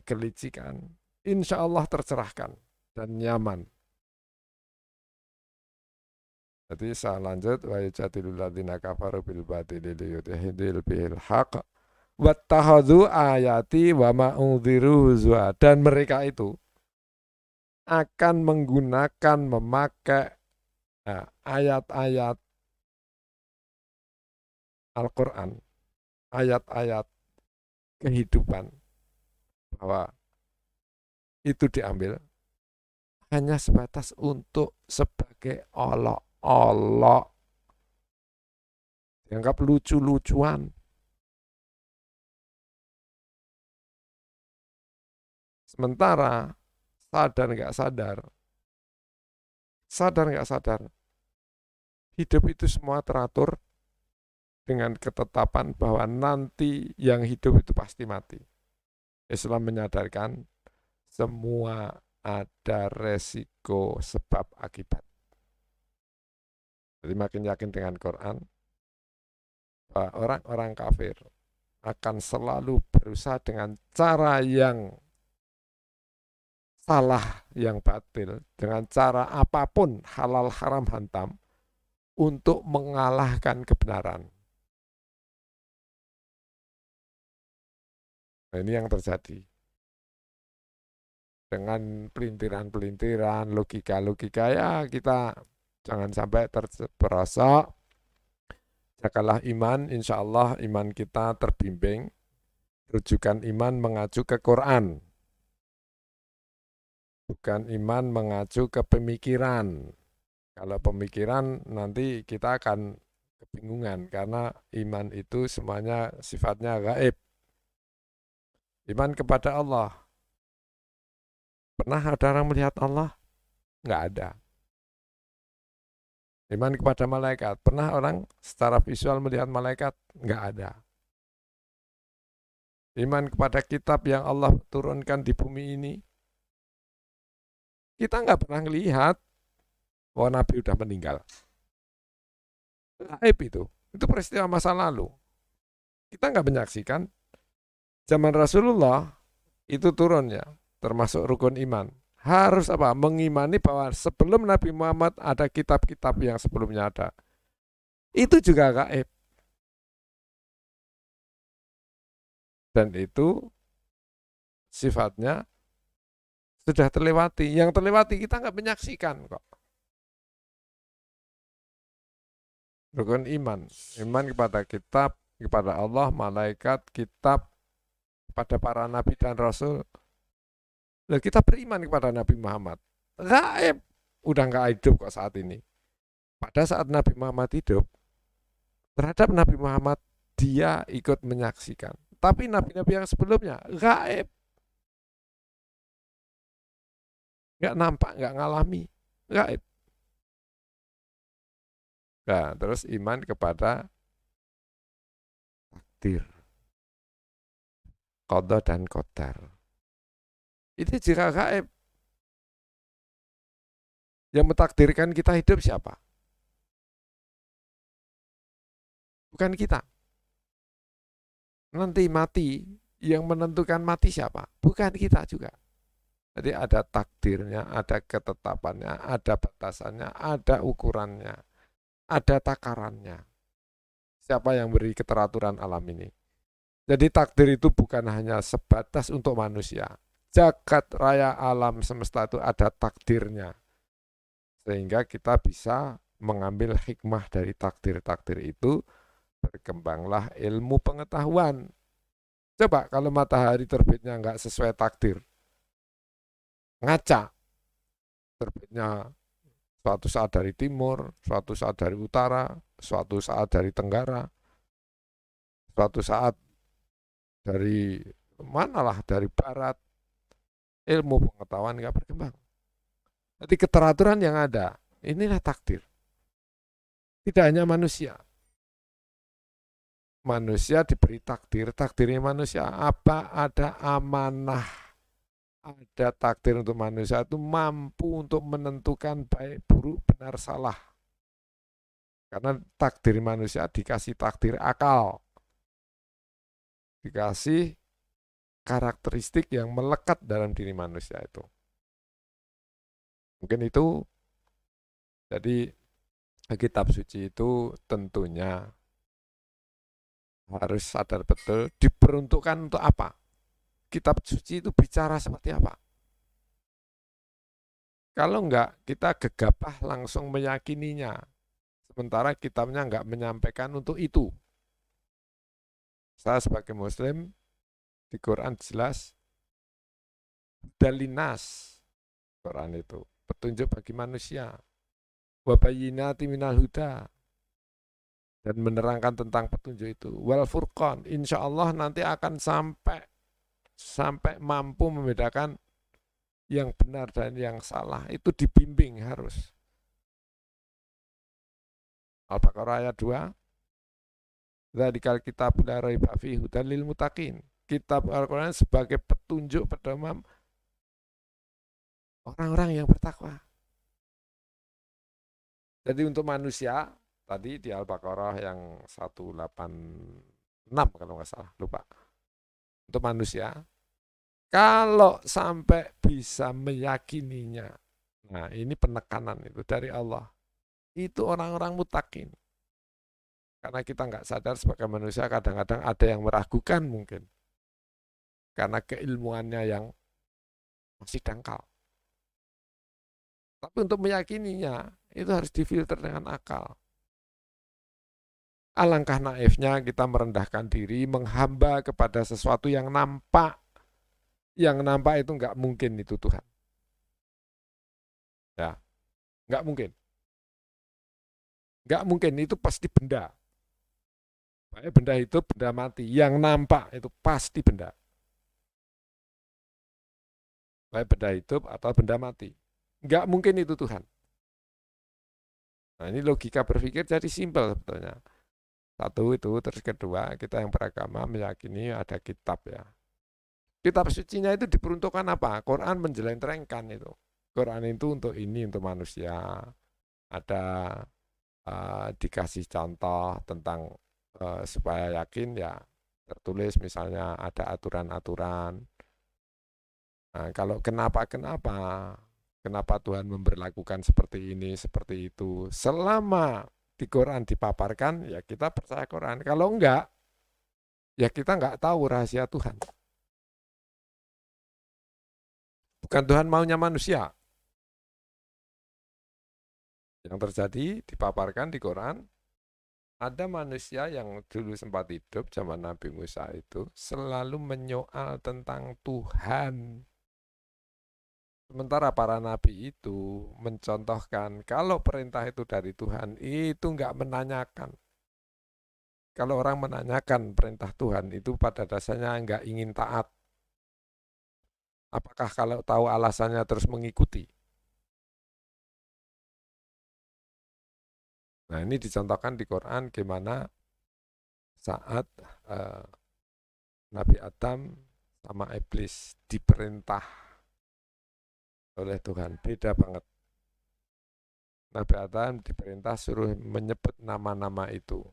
kelicikan, insya Allah tercerahkan dan nyaman. Jadi saya lanjut wa yujadilul ladzina kafaru bil batili liyudhidil bihil haqq wattakhadhu ayati wa ma unziru huzwa. Dan mereka itu akan menggunakan memakai ayat-ayat Al-Qur'an, ayat-ayat kehidupan bahwa itu diambil hanya sebatas untuk sebagai olok-olok, dianggap lucu-lucuan. Sementara sadar nggak sadar, hidup itu semua teratur dengan ketetapan bahwa nanti yang hidup itu pasti mati. Islam menyadarkan semua ada resiko sebab akibat. Jadi makin yakin dengan Quran, bahwa orang-orang kafir akan selalu berusaha dengan cara yang salah yang batil dengan cara apapun halal haram hantam untuk mengalahkan kebenaran. Nah, ini yang terjadi. Dengan pelintiran-pelintiran, logika-logika, ya kita jangan sampai terperosok. Jagalah iman, insya Allah iman kita terbimbing. Rujukan iman mengacu ke Quran. Bukan iman mengacu ke pemikiran. Kalau pemikiran nanti kita akan kebingungan karena iman itu semuanya sifatnya gaib. Iman kepada Allah. Pernah ada orang melihat Allah? Enggak ada. Iman kepada malaikat. Pernah orang secara visual melihat malaikat? Enggak ada. Iman kepada kitab yang Allah turunkan di bumi ini? Kita enggak pernah melihat. Oh, Nabi udah meninggal. Gaib itu. Itu peristiwa masa lalu. Kita enggak menyaksikan. Zaman Rasulullah itu turunnya. Termasuk rukun iman. Harus apa? Mengimani bahwa sebelum Nabi Muhammad ada kitab-kitab yang sebelumnya ada. Itu juga gaib. Dan itu sifatnya sudah terlewati. Yang terlewati kita nggak menyaksikan kok. Rukun iman. Iman kepada kitab, kepada Allah, malaikat, kitab, kepada para nabi dan rasul. Lah kita beriman kepada Nabi Muhammad. Gaib. Udah nggak hidup kok saat ini. Pada saat Nabi Muhammad hidup, terhadap Nabi Muhammad dia ikut menyaksikan. Tapi nabi-nabi yang sebelumnya gaib. Nggak nampak, nggak ngalami. Gaib. Nah, terus iman kepada takdir. Qadha dan qadar. Itu juga gaib. Yang mentakdirkan kita hidup siapa? Bukan kita. Nanti mati, yang menentukan mati siapa? Bukan kita juga. Jadi ada takdirnya, ada ketetapannya, ada batasannya, ada ukurannya, ada takarannya. Siapa yang beri keteraturan alam ini? Jadi takdir itu bukan hanya sebatas untuk manusia. Jagat raya alam semesta itu ada takdirnya. Sehingga kita bisa mengambil hikmah dari takdir-takdir itu, berkembanglah ilmu pengetahuan. Coba kalau matahari terbitnya nggak sesuai takdir, ngaca, terbitnya suatu saat dari timur, suatu saat dari utara, suatu saat dari tenggara, suatu saat dari manalah dari barat, ilmu pengetahuan nggak berkembang. Jadi keteraturan yang ada, inilah takdir. Tidak hanya manusia. Manusia diberi takdir, takdirnya manusia apa? Ada amanah. Ada takdir untuk manusia itu mampu untuk menentukan baik, buruk, benar, salah. Karena takdir manusia dikasih takdir akal. Dikasih karakteristik yang melekat dalam diri manusia itu. Mungkin itu, jadi kitab suci itu tentunya harus sadar betul diperuntukkan untuk apa. Kitab suci itu bicara seperti apa. Kalau enggak, kita gegabah langsung meyakininya. Sementara kitabnya enggak menyampaikan untuk itu. Saya sebagai muslim, di Quran jelas, dalinas, Quran itu, petunjuk bagi manusia. Wabayinati minal huda. Dan menerangkan tentang petunjuk itu. Wal furqan, insya Allah nanti akan sampai mampu membedakan yang benar dan yang salah. Itu dibimbing harus. Al-Baqarah ayat 2. Dzalikal kitabul la raiba fihi hudan lil muttaqin. Kitab Al-Quran sebagai petunjuk pedoman orang-orang yang bertakwa. Jadi untuk manusia, tadi di Al-Baqarah yang 186 kalau nggak salah, lupa. Untuk manusia, Kalau sampai bisa meyakininya, nah ini penekanan itu dari Allah. Itu orang-orang mutakin. Karena kita nggak sadar sebagai manusia kadang-kadang ada yang meragukan mungkin. Karena keilmuannya yang masih dangkal. Tapi untuk meyakininya, itu harus difilter dengan akal. Alangkah naifnya kita merendahkan diri, menghamba kepada sesuatu yang nampak. Yang nampak itu nggak mungkin itu Tuhan. Ya, nggak mungkin. Nggak mungkin, itu pasti benda. Baik benda hidup, benda mati. Yang nampak itu pasti benda. Baik benda hidup atau benda mati. Nggak mungkin itu Tuhan. Nah ini logika berpikir jadi simpel sebetulnya. Satu itu, terus kedua kita yang beragama meyakini ada kitab ya. Kitab sucinya itu diperuntukkan apa? Quran menjelentrenkan itu. Quran itu untuk ini, untuk manusia. Ada dikasih contoh tentang supaya yakin ya tertulis misalnya ada aturan-aturan. Nah, kalau kenapa Tuhan memberlakukan seperti ini, seperti itu. Selama di Quran dipaparkan, ya kita percaya Quran. Kalau enggak, ya kita enggak tahu rahasia Tuhan. Bukan Tuhan maunya manusia. Yang terjadi dipaparkan di Quran, ada manusia yang dulu sempat hidup zaman Nabi Musa itu selalu menyoal tentang Tuhan. Sementara para nabi itu mencontohkan kalau perintah itu dari Tuhan itu enggak menanyakan. Kalau orang menanyakan perintah Tuhan itu pada dasarnya enggak ingin taat. Apakah kalau tahu alasannya terus mengikuti? Nah ini dicontohkan di Quran gimana saat Nabi Adam sama iblis diperintah oleh Tuhan. Beda banget. Nabi Adam diperintah suruh menyebut nama-nama itu.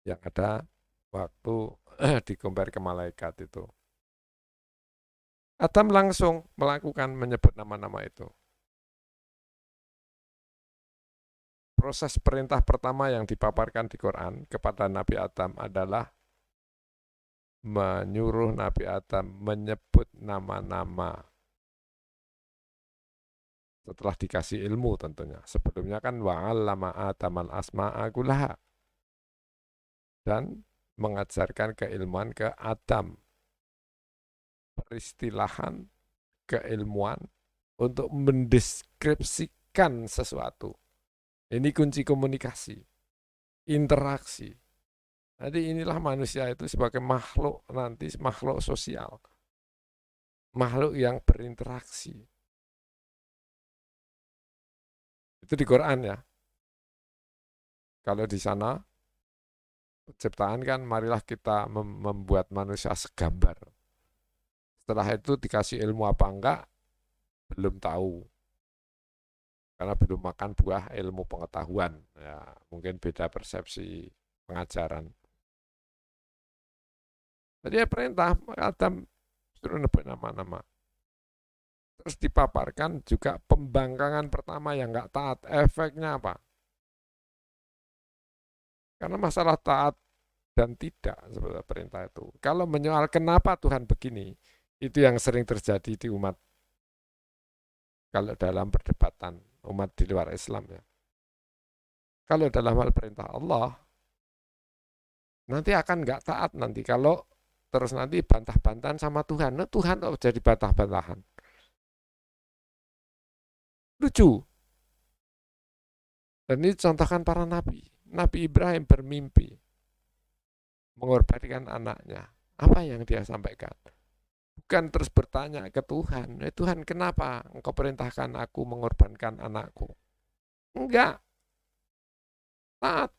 Yang ada waktu digambar ke malaikat itu. Adam langsung melakukan menyebut nama-nama itu. Proses perintah pertama yang dipaparkan di Quran kepada Nabi Adam adalah menyuruh Nabi Adam menyebut nama-nama. Setelah dikasih ilmu tentunya. Sebelumnya kan wa'allama Adamal asma'a kullaha. Dan mengajarkan keilmuan ke Adam. Peristilahan keilmuan untuk mendeskripsikan sesuatu. Ini kunci komunikasi, interaksi. Jadi inilah manusia itu sebagai makhluk nanti, makhluk sosial. Makhluk yang berinteraksi. Itu di Quran ya. Kalau di sana, ciptaan kan marilah kita membuat manusia segambar. Setelah itu dikasih ilmu apa enggak, belum tahu. Karena belum makan buah ilmu pengetahuan. Ya, mungkin beda persepsi pengajaran. Jadi ya perintah Adam suruh nebut nama-nama. Terus dipaparkan juga pembangkangan pertama yang enggak taat. Efeknya apa? Karena masalah taat dan tidak sebenarnya perintah itu. Kalau menyoal kenapa Tuhan begini, itu yang sering terjadi di umat. Kalau dalam perdebatan umat di luar Islam ya. Kalau dalam hal perintah Allah, nanti akan nggak taat nanti kalau terus nanti bantah-bantahan sama Tuhan. Nah, Tuhan kok jadi bantah-bantahan. Lucu. Dan ini contohkan para nabi. Nabi Ibrahim bermimpi mengorbankan anaknya. Apa yang dia sampaikan? Bukan terus bertanya ke Tuhan, Tuhan kenapa engkau perintahkan aku mengorbankan anakku? Enggak. Taat.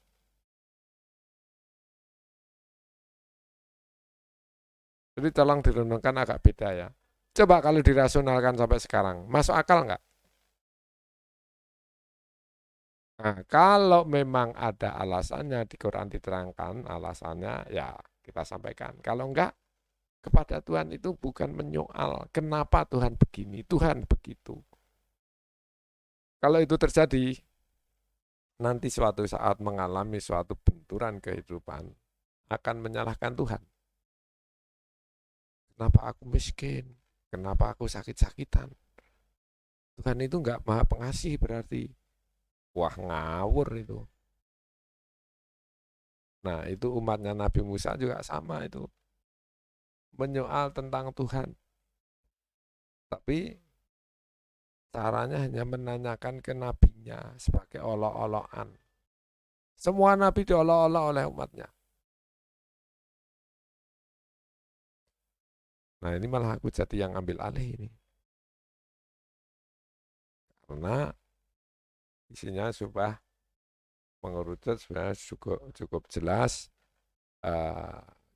Jadi tolong direnungkan agak beda ya. Coba kalau dirasionalkan sampai sekarang, masuk akal enggak? Nah, kalau memang ada alasannya di Quran diterangkan alasannya ya kita sampaikan. Kalau enggak, kepada Tuhan itu bukan menyoal kenapa Tuhan begini, Tuhan begitu. Kalau itu terjadi, nanti suatu saat mengalami suatu benturan kehidupan, akan menyalahkan Tuhan. Kenapa aku miskin? Kenapa aku sakit-sakitan? Tuhan itu enggak maha pengasih berarti. Wah, ngawur itu. Nah, itu umatnya Nabi Musa juga sama itu. Menyoal tentang Tuhan. Tapi caranya hanya menanyakan ke nabinya sebagai olok-olokan. Semua nabi diolok-olok oleh umatnya. Nah, ini malah aku jadi yang ambil alih ini. Karena isinya sudah mengerucut sebenarnya cukup jelas.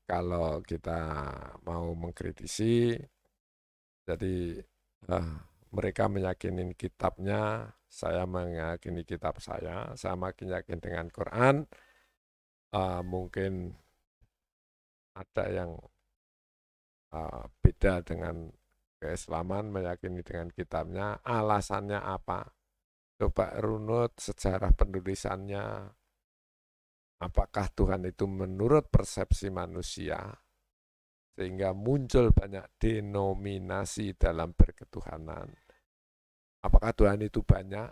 Kalau kita mau mengkritisi, jadi mereka meyakini kitabnya, saya meyakini kitab saya makin yakin dengan Quran. Mungkin ada yang beda dengan keislaman, meyakini dengan kitabnya, alasannya apa? Coba runut sejarah penulisannya. Apakah Tuhan itu menurut persepsi manusia, sehingga muncul banyak denominasi dalam berketuhanan. Apakah Tuhan itu banyak?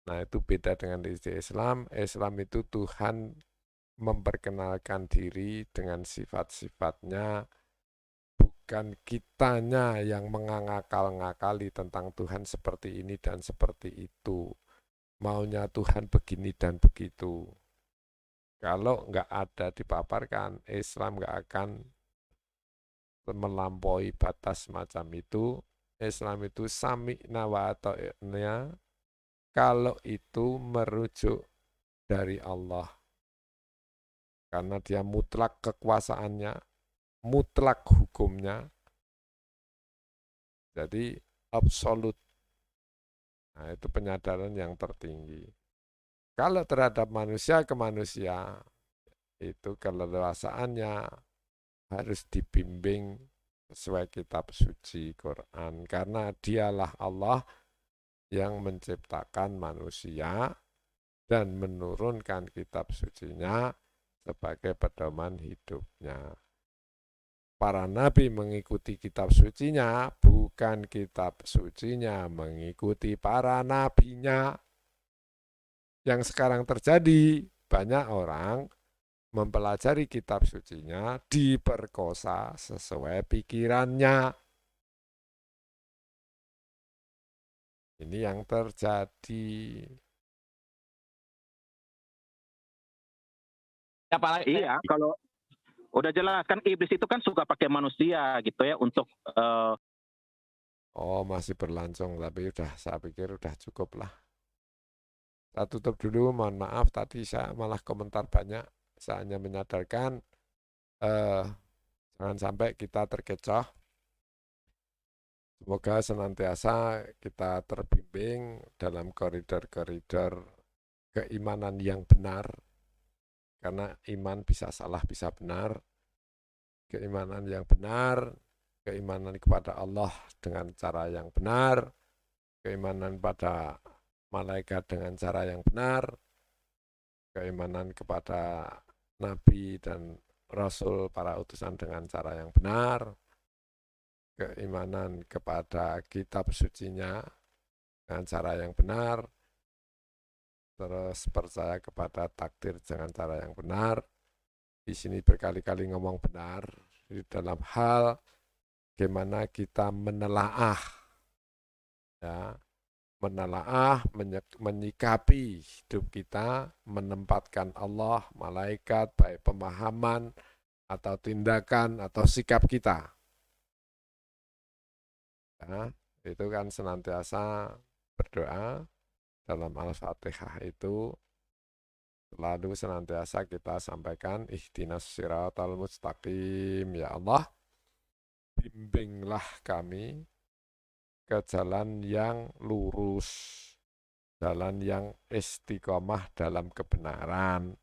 Nah, itu beda dengan di Islam. Islam itu Tuhan memperkenalkan diri dengan sifat-sifatnya, bukan kitanya yang mengakal-ngakali tentang Tuhan seperti ini dan seperti itu. Maunya Tuhan begini dan begitu. Kalau nggak ada dipaparkan, Islam nggak akan melampaui batas semacam itu. Islam itu sami'na wa ata'na kalau itu merujuk dari Allah. Karena dia mutlak kekuasaannya, mutlak hukumnya, jadi absolut. Nah, itu penyadaran yang tertinggi. Kalau terhadap manusia ke manusia, itu keleluasaannya harus dibimbing sesuai kitab suci Quran. Karena dialah Allah yang menciptakan manusia dan menurunkan kitab sucinya sebagai pedoman hidupnya. Para nabi mengikuti kitab sucinya, bukan kitab sucinya mengikuti para nabinya. Yang sekarang terjadi, banyak orang mempelajari kitab sucinya, diperkosa sesuai pikirannya. Ini yang terjadi. Apalagi iya, kalau udah jelas kan iblis itu kan suka pakai manusia gitu ya untuk Oh, masih berlangsung, tapi saya pikir udah cukup lah. Saya tutup dulu, mohon maaf tadi saya malah komentar banyak. Saya hanya menyadarkan jangan sampai kita terkecoh. Semoga senantiasa kita terbimbing dalam koridor-koridor keimanan yang benar. Karena iman bisa salah, bisa benar. Keimanan yang benar, keimanan kepada Allah dengan cara yang benar, keimanan pada malaikat dengan cara yang benar, keimanan kepada nabi dan rasul para utusan dengan cara yang benar, keimanan kepada kitab sucinya dengan cara yang benar, terus percaya kepada takdir dengan cara yang benar. Di sini berkali-kali ngomong benar di dalam hal bagaimana kita menelaah, ya, menelaah, menyikapi hidup kita, menempatkan Allah, malaikat, baik pemahaman atau tindakan atau sikap kita. Ya, itu kan senantiasa berdoa dalam Al-Fatihah itu selalu senantiasa kita sampaikan ihdinas siratal mustaqim, ya Allah, bimbinglah kami ke jalan yang lurus, jalan yang istiqomah dalam kebenaran,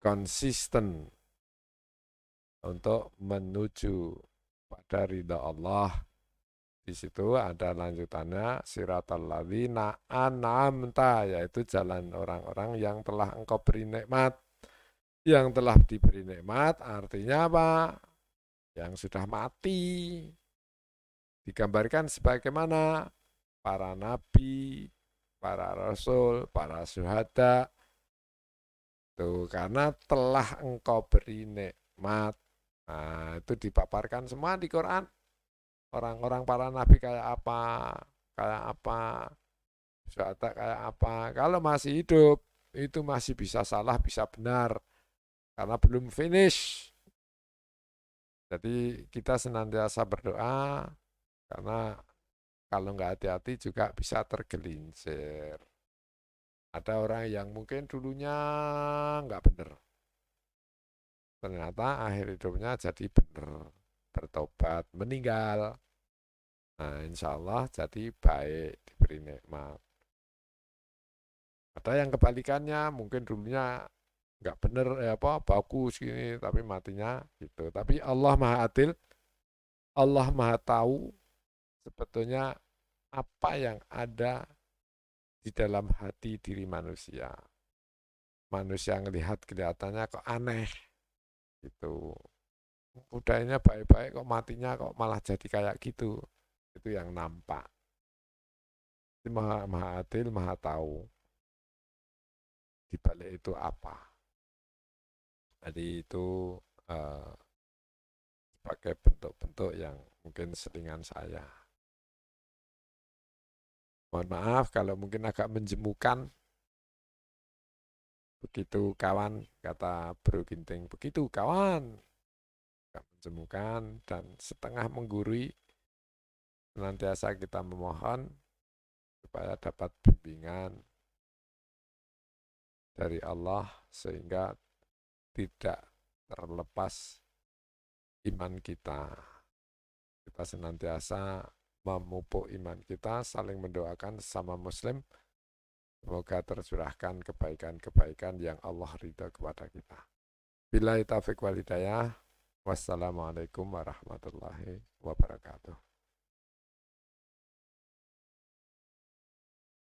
konsisten untuk menuju pada ridha Allah. Di situ ada lanjutannya siratal ladzina an'amta, yaitu jalan orang-orang yang telah engkau beri nikmat. Yang telah diberi nikmat artinya apa? Yang sudah mati. Digambarkan sebagaimana para nabi, para rasul, para syuhada. Tuh, karena telah engkau beri nikmat. Nah, itu dipaparkan semua di Quran. Orang-orang para nabi kayak apa, syuhada kayak apa. Kalau masih hidup, itu masih bisa salah, bisa benar. Karena belum finish. Jadi kita senantiasa berdoa, karena kalau nggak hati-hati juga bisa tergelincir. Ada orang yang mungkin dulunya nggak benar. Ternyata akhir hidupnya jadi benar. Bertobat, meninggal. Nah, insya Allah jadi baik, diberi nikmat. Ada yang kebalikannya, mungkin dulunya nggak benar, bagus gini, tapi matinya gitu. Tapi Allah Maha Adil, Allah Maha Tahu sebetulnya apa yang ada di dalam hati diri manusia. Manusia ngelihat kelihatannya kok aneh gitu. Udahnya baik-baik kok matinya kok malah jadi kayak gitu. Itu yang nampak. Maha Adil, Maha Tahu. Di balik itu apa? Jadi itu sebagai bentuk-bentuk yang mungkin selingan saya. Mohon maaf kalau mungkin agak menjemukan. Begitu kawan, kata Bro Ginting, begitu kawan. Agak menjemukan dan setengah menggurui. Senantiasa kita memohon supaya dapat bimbingan dari Allah sehingga tidak terlepas iman kita. Kita senantiasa memupuk iman kita, saling mendoakan sesama muslim. Semoga tercurahkan kebaikan-kebaikan yang Allah ridha kepada kita. Billahi taufiq wal hidayah. Wassalamualaikum warahmatullahi wabarakatuh.